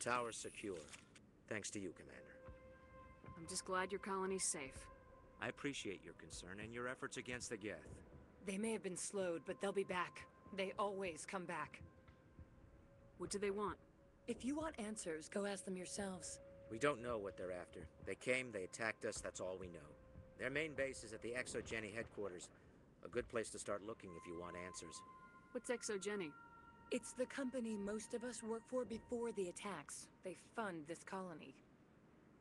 tower's secure. Thanks to you, Commander. I'm just glad your colony's safe. I appreciate your concern and your efforts against the Geth. They may have been slowed, but they'll be back. They always come back. What do they want? If you want answers, go ask them yourselves. We don't know what they're after. They came, they attacked us, that's all we know. Their main base is at the Exogeny headquarters. A good place to start looking if you want answers. What's Exogeny? It's the company most of us work for before the attacks. They fund this colony.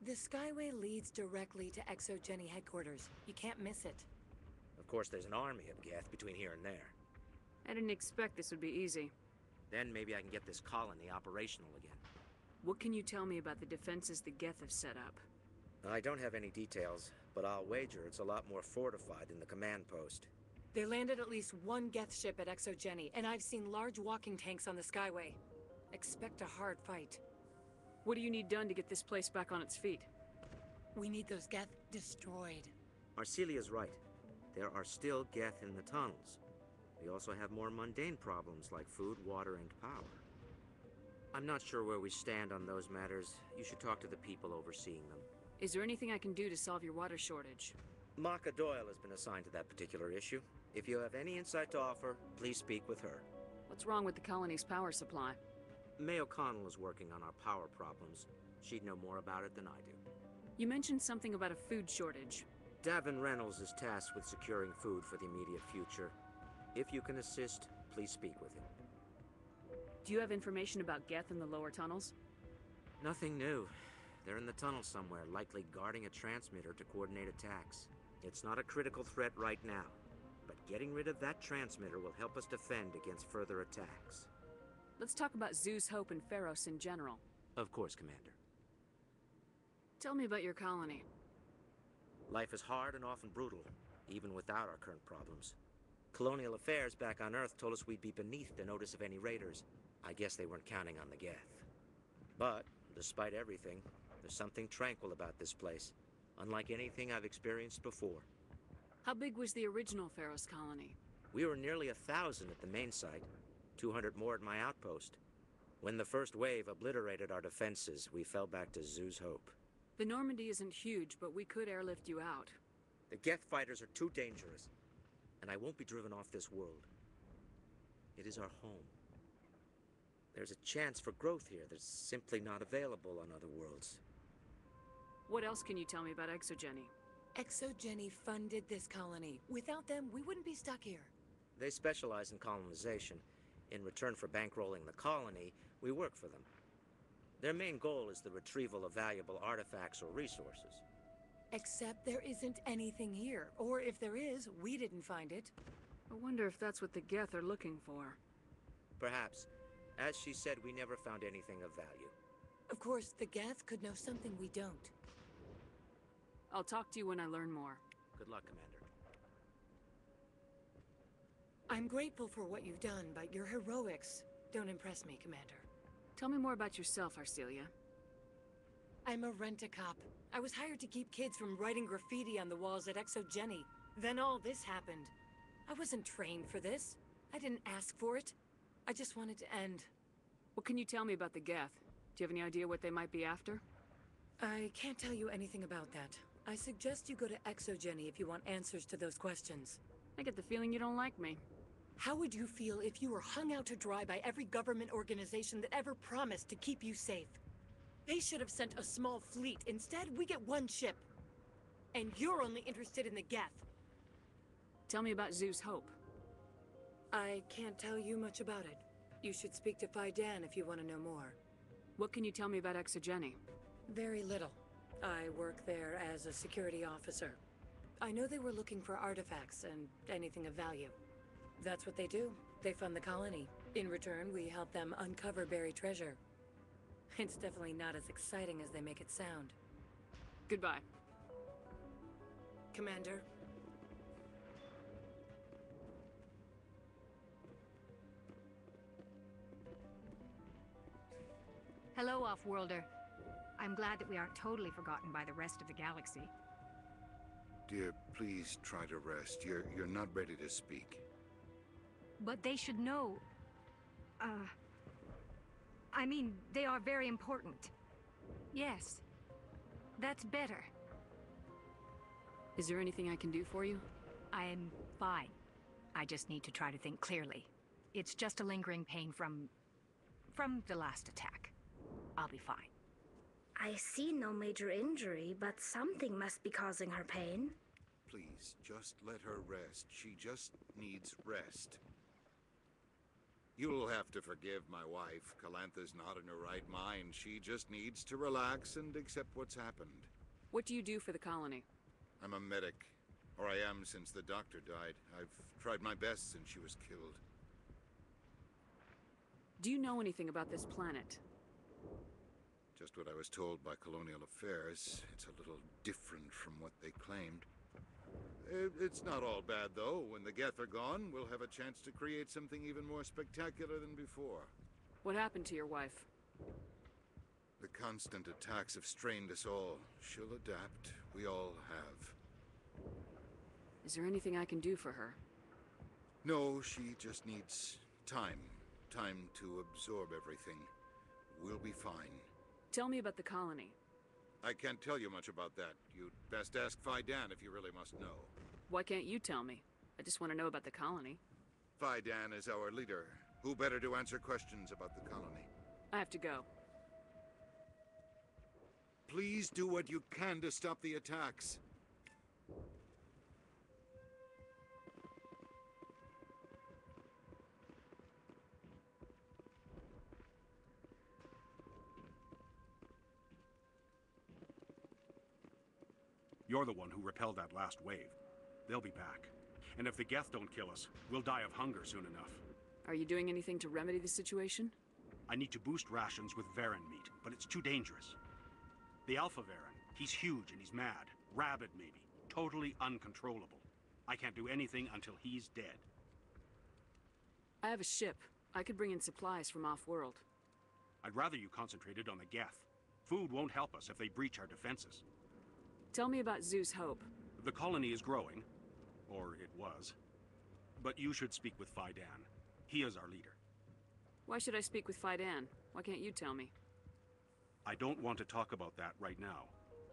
The Skyway leads directly to Exogeny headquarters. You can't miss it. Of course, there's an army of Geth between here and there. I didn't expect this would be easy. Then maybe I can get this colony operational again. What can you tell me about the defenses the Geth have set up? I don't have any details, but I'll wager it's a lot more fortified than the command post. They landed at least one Geth ship at Exogeny, and I've seen large walking tanks on the Skyway. Expect a hard fight. What do you need done to get this place back on its feet? We need those Geth destroyed. Arcelia's right. There are still Geth in the tunnels. We also have more mundane problems like food, water, and power. I'm not sure where we stand on those matters. You should talk to the people overseeing them. Is there anything I can do to solve your water shortage? Maka Doyle has been assigned to that particular issue. If you have any insight to offer, please speak with her. What's wrong with the colony's power supply? May O'Connell is working on our power problems. She'd know more about it than I do. You mentioned something about a food shortage. Davin Reynolds is tasked with securing food for the immediate future. If you can assist, please speak with him. Do you have information about Geth in the lower tunnels? Nothing new. They're in the tunnel somewhere, likely guarding a transmitter to coordinate attacks. It's not a critical threat right now, but getting rid of that transmitter will help us defend against further attacks. Let's talk about Zeus, Hope, and Feros in general. Of course, Commander. Tell me about your colony. Life is hard and often brutal, even without our current problems. Colonial affairs back on Earth told us we'd be beneath the notice of any raiders. I guess they weren't counting on the Geth. But, despite everything, there's something tranquil about this place, unlike anything I've experienced before. How big was the original Feros colony? We were nearly 1,000 at the main site, 200 more at my outpost. When the first wave obliterated our defenses, we fell back to Zeus Hope. The Normandy isn't huge, but we could airlift you out. The Geth fighters are too dangerous, and I won't be driven off this world. It is our home. There's a chance for growth here that's simply not available on other worlds. What else can you tell me about Exogeny? Exogeny funded this colony. Without them, we wouldn't be stuck here. They specialize in colonization. In return for bankrolling the colony, we work for them. Their main goal is the retrieval of valuable artifacts or resources. Except there isn't anything here. Or if there is, we didn't find it. I wonder if that's what the Geth are looking for. Perhaps. As she said, we never found anything of value. Of course, the Geth could know something we don't. I'll talk to you when I learn more. Good luck, Commander. I'm grateful for what you've done, but your heroics don't impress me, Commander. Tell me more about yourself, Arcelia. I'm a rent-a-cop. I was hired to keep kids from writing graffiti on the walls at Exogeny. Then all this happened. I wasn't trained for this. I didn't ask for it. I just wanted to end. What can you tell me about the Geth? Do you have any idea what they might be after? I can't tell you anything about that. I suggest you go to Exogeny if you want answers to those questions. I get the feeling you don't like me. How would you feel if you were hung out to dry by every government organization that ever promised to keep you safe? They should have sent a small fleet. Instead, we get one ship. And you're only interested in the Geth. Tell me about Zeus Hope. I can't tell you much about it. You should speak to Fidan if you want to know more. What can you tell me about Exogeny? Very little. I work there as a security officer. I know they were looking for artifacts and anything of value. That's what they do. They fund the colony. In return, we help them uncover buried treasure. It's definitely not as exciting as they make it sound. Goodbye. Commander. Hello, Off-Worlder. I'm glad that we aren't totally forgotten by the rest of the galaxy. Dear, please try to rest. You're not ready to speak. But they should know... I mean, they are very important. Yes. That's better. Is there anything I can do for you? I'm fine. I just need to try to think clearly. It's just a lingering pain from the last attack. I'll be fine. I see no major injury, but something must be causing her pain. Please, just let her rest. She just needs rest. You'll have to forgive my wife. Calantha's not in her right mind. She just needs to relax and accept what's happened. What do you do for the colony? I'm a medic. Or I am since the doctor died. I've tried my best since she was killed. Do you know anything about this planet? Just what I was told by Colonial Affairs. It's a little different from what they claimed. It's not all bad, though. When the Geth are gone, we'll have a chance to create something even more spectacular than before. What happened to your wife? The constant attacks have strained us all. She'll adapt. We all have. Is there anything I can do for her? No, she just needs time. Time to absorb everything. We'll be fine. Tell me about the colony. I can't tell you much about that. You'd best ask Fidan if you really must know. Why can't you tell me? I just want to know about the colony. Fidan is our leader. Who better to answer questions about the colony? I have to go. Please do what you can to stop the attacks. You're the one who repelled that last wave. They'll be back. And if the Geth don't kill us, we'll die of hunger soon enough. Are you doing anything to remedy the situation? I need to boost rations with Varen meat, but it's too dangerous. The Alpha Varen, he's huge and he's mad. Rabid, maybe. Totally uncontrollable. I can't do anything until he's dead. I have a ship. I could bring in supplies from off-world. I'd rather you concentrated on the Geth. Food won't help us if they breach our defenses. Tell me about Zeus Hope. The colony is growing. Or it was. But you should speak with Fidan. He is our leader. Why should I speak with Fidan? Why can't you tell me? I don't want to talk about that right now.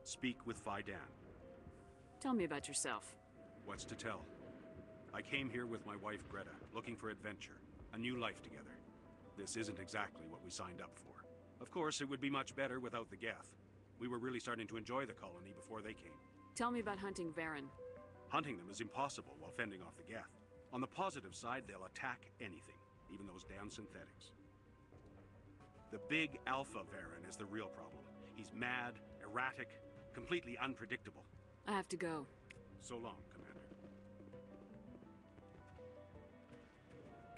Speak with Fidan. Tell me about yourself. What's to tell? I came here with my wife Greta, looking for adventure, a new life together. This isn't exactly what we signed up for. Of course, it would be much better without the Geth. We were really starting to enjoy the colony before they came. Tell me about hunting Varen. Hunting them is impossible while fending off the Geth. On the positive side, they'll attack anything, even those damn synthetics. The big Alpha Varen is the real problem. He's mad, erratic, completely unpredictable. I have to go. So long, Commander.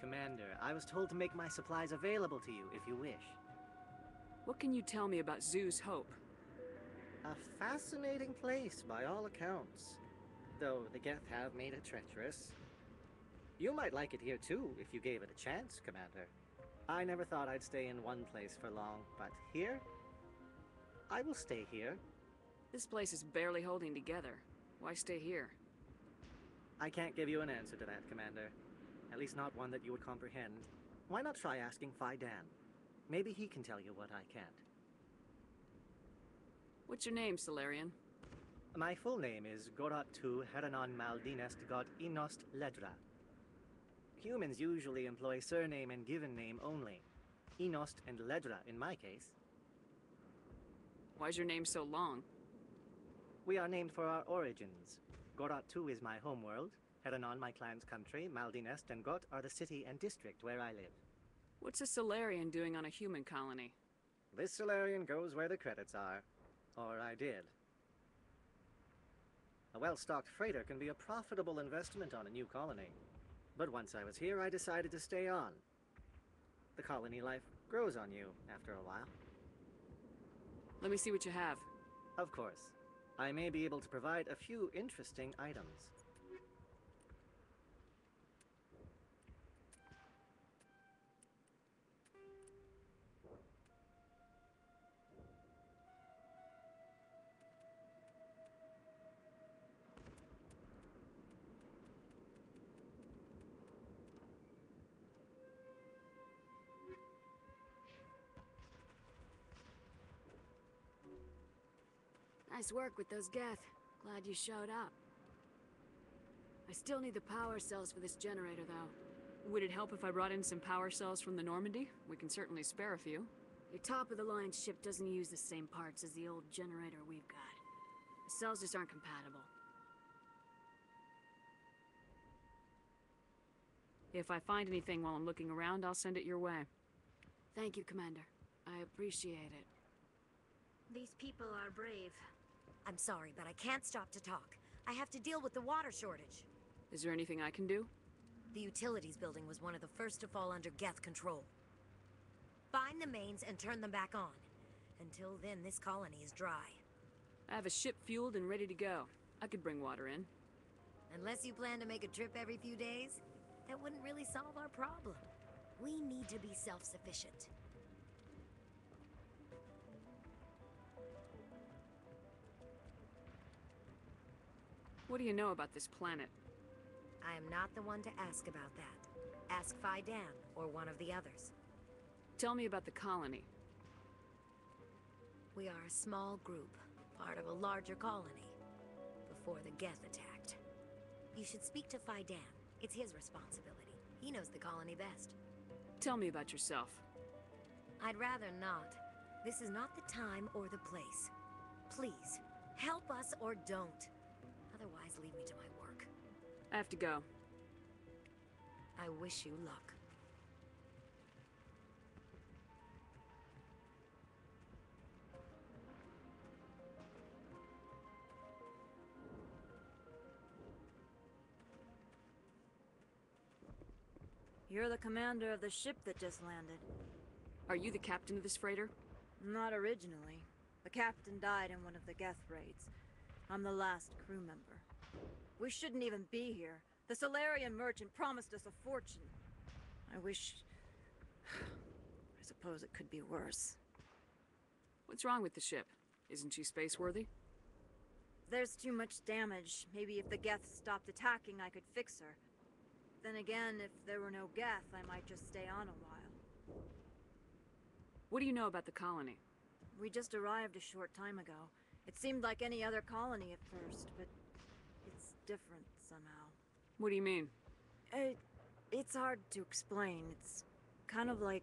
Commander, I was told to make my supplies available to you if you wish. What can you tell me about Zeus Hope? A fascinating place by all accounts. Though the Geth have made it treacherous. You might like it here too, if you gave it a chance, Commander. I never thought I'd stay in one place for long, but here? I will stay here. This place is barely holding together. Why stay here? I can't give you an answer to that, Commander. At least not one that you would comprehend. Why not try asking Fidan? Maybe he can tell you what I can't. What's your name, Solarian? My full name is Gorat tu Heranon Maldinest God Inost Ledra. Humans usually employ surname and given name only. Inost and Ledra in my case. Why's your name so long? We are named for our origins. Gorat tu is my homeworld, Heranon my clan's country, Maldinest and Got are the city and district where I live. What's a Solarian doing on a human colony? This Solarian goes where the credits are. Or I did. A well-stocked freighter can be a profitable investment on a new colony. But once I was here, I decided to stay on. The colony life grows on you after a while. Let me see what you have. Of course. I may be able to provide a few interesting items. Nice work with those Geth. Glad you showed up. I still need the power cells for this generator, though. Would it help if I brought in some power cells from the Normandy? We can certainly spare a few. Your top-of-the-line ship doesn't use the same parts as the old generator we've got. The cells just aren't compatible. If I find anything while I'm looking around, I'll send it your way. Thank you, Commander. I appreciate it. These people are brave. I'm sorry, but I can't stop to talk. I have to deal with the water shortage. Is there anything I can do? The utilities building was one of the first to fall under Geth control. Find the mains and turn them back on. Until then, this colony is dry. I have a ship fueled and ready to go. I could bring water in. Unless you plan to make a trip every few days, that wouldn't really solve our problem. We need to be self-sufficient. What do you know about this planet? I am not the one to ask about that. Ask Fidan or one of the others. Tell me about the colony. We are a small group, part of a larger colony, before the Geth attacked. You should speak to Fidan. It's his responsibility. He knows the colony best. Tell me about yourself. I'd rather not. This is not the time or the place. Please, help us or don't. Otherwise, leave me to my work. I have to go. I wish you luck. You're the commander of the ship that just landed. Are you the captain of this freighter? Not originally. The captain died in one of the Geth raids. I'm the last crew member. We shouldn't even be here. The Solarian merchant promised us a fortune. I wish... I suppose it could be worse. What's wrong with the ship? Isn't she space-worthy? There's too much damage. Maybe if the Geth stopped attacking, I could fix her. Then again, if there were no Geth, I might just stay on a while. What do you know about the colony? We just arrived a short time ago. It seemed like any other colony at first, but it's different somehow. What do you mean? It's hard to explain. It's kind of like...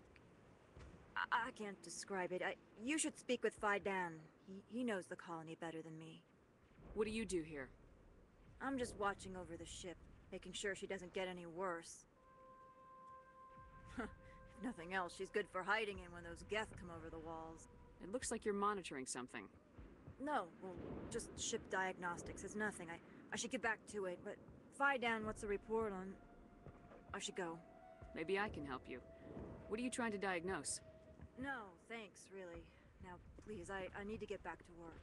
I can't describe it. You should speak with Fidan. He knows the colony better than me. What do you do here? I'm just watching over the ship, making sure she doesn't get any worse. If nothing else, she's good for hiding in when those Geth come over the walls. It looks like you're monitoring something. No, well, just ship diagnostics. It's nothing. I should get back to it, but... Fidan, what's the report on... I should go. Maybe I can help you. What are you trying to diagnose? No, thanks, really. Now, please, I need to get back to work.